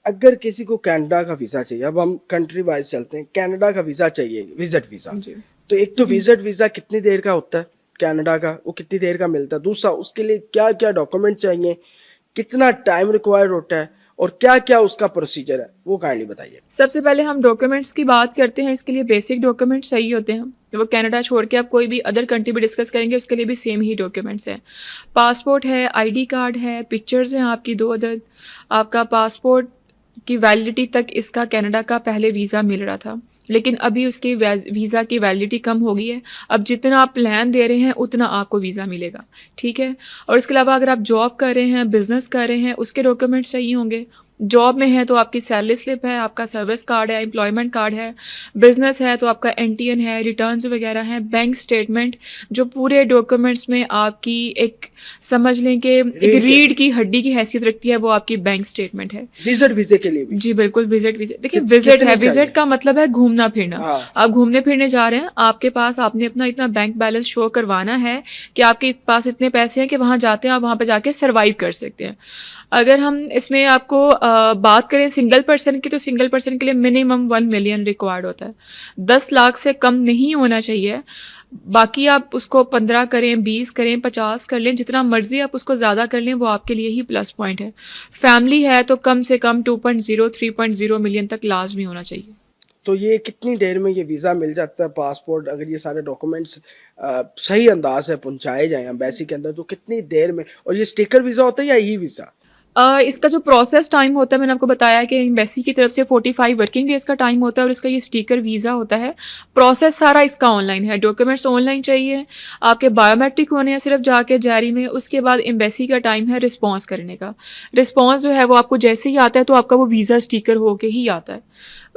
अगर किसी को कनाडा का वीज़ा चाहिए, अब हम कंट्री वाइज चलते हैं, कनाडा का वीज़ा चाहिए, विजिट वीज़ा, जी। तो एक तो विजिट वीज़ा कितनी देर का होता है कनाडा का, वो कितनी देर का मिलता है? दूसरा, उसके लिए क्या क्या डॉक्यूमेंट चाहिए, कितना टाइम रिक्वायर्ड होता है, और क्या क्या उसका प्रोसीजर है, वो काइंडली बताइए। सबसे पहले हम डॉक्यूमेंट्स की बात करते हैं। इसके लिए बेसिक डॉक्यूमेंट्स चाहिए होते हैं। वो कनाडा छोड़ के आप कोई भी अदर कंट्री भी डिस्कस करेंगे, उसके लिए भी सेम ही डॉक्यूमेंट्स हैं। पासपोर्ट है, आईडी कार्ड है, पिक्चर्स हैं आपकी 2 अदद। आपका पासपोर्ट की वैलिडिटी तक इसका कनाडा का पहले वीज़ा मिल रहा था, लेकिन अभी उसकी वीज़ा की वैलिडिटी कम हो गई है। अब जितना आप प्लान दे रहे हैं उतना आपको वीज़ा मिलेगा, ठीक है। और इसके अलावा अगर आप जॉब कर रहे हैं, बिजनेस कर रहे हैं, उसके डॉक्यूमेंट्स चाहिए होंगे। जॉब में है तो आपकी सैलरी स्लिप है, आपका सर्विस कार्ड है, एम्प्लॉयमेंट कार्ड है। बिजनेस है तो आपका एनटीएन है, रिटर्न्स वगैरह हैं, बैंक स्टेटमेंट, जो पूरे डॉक्यूमेंट्स में आपकी एक समझ लें कि एक रीढ़ की हड्डी की हैसियत रखती है, वो आपकी बैंक स्टेटमेंट है। विजिट वीज़े के लिए भी जी बिल्कुल, विजिट विजिट देखिए, कित विजिट कितनी है, चाहिए? विजिट का मतलब है घूमना फिरना। हाँ। आप घूमने फिरने जा रहे हैं, आपके पास आपने अपना इतना बैंक बैलेंस शो करवाना है कि आपके पास इतने पैसे हैं कि वहाँ जाते हैं, आप वहाँ पे जाके सर्वाइव कर सकते हैं। अगर हम इसमें आपको बात करें सिंगल पर्सन की, तो सिंगल पर्सन के लिए मिनिमम 1 मिलियन रिक्वायर्ड होता है। 10 लाख से कम नहीं होना चाहिए। बाकी आप उसको 15 करें, 20 करें, 50 कर लें, जितना मर्जी आप उसको ज़्यादा कर लें, वो आपके लिए ही प्लस पॉइंट है। फैमिली है तो कम से कम 2.0 3.0 मिलियन तक लाजमी होना चाहिए। तो ये कितनी देर में ये वीज़ा मिल जाता है, पासपोर्ट, अगर ये सारे डॉक्यूमेंट्स सही अंदाज से पहुंचाए जाएं एम्बेसी के अंदर, तो कितनी देर में? और ये स्टिकर वीज़ा होता है या ई वीज़ा? इसका जो प्रोसेस टाइम होता है, मैंने आपको बताया कि एम्बेसी की तरफ से 45 वर्किंग डेज़ का टाइम होता है, और इसका ये स्टिकर वीज़ा होता है। प्रोसेस सारा इसका ऑनलाइन है, डॉक्यूमेंट्स ऑनलाइन चाहिए, आपके बायोमेट्रिक होने हैं सिर्फ जाके जारी में। उसके बाद एम्बेसी का टाइम है रिस्पॉन्स करने का। रिस्पॉन्स जो है वो आपको जैसे ही आता है तो आपका वो वीज़ा स्टिकर होके ही आता है।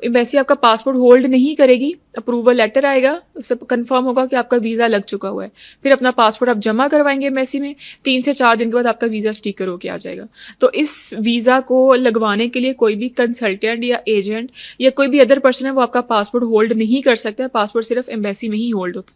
एम्बेसी आपका पासपोर्ट होल्ड नहीं करेगी, अप्रूवल लेटर आएगा, उससे कंफर्म होगा कि आपका वीज़ा लग चुका हुआ है। फिर अपना पासपोर्ट आप जमा करवाएंगे एम्बेसी में, 3 से 4 दिन के बाद आपका वीज़ा स्टिकर होके आ जाएगा। तो इस वीज़ा को लगवाने के लिए कोई भी कंसल्टेंट या एजेंट या कोई भी अदर पर्सन है, वो आपका पासपोर्ट होल्ड नहीं कर सकता है। पासपोर्ट सिर्फ एम्बेसी में ही होल्ड होता है।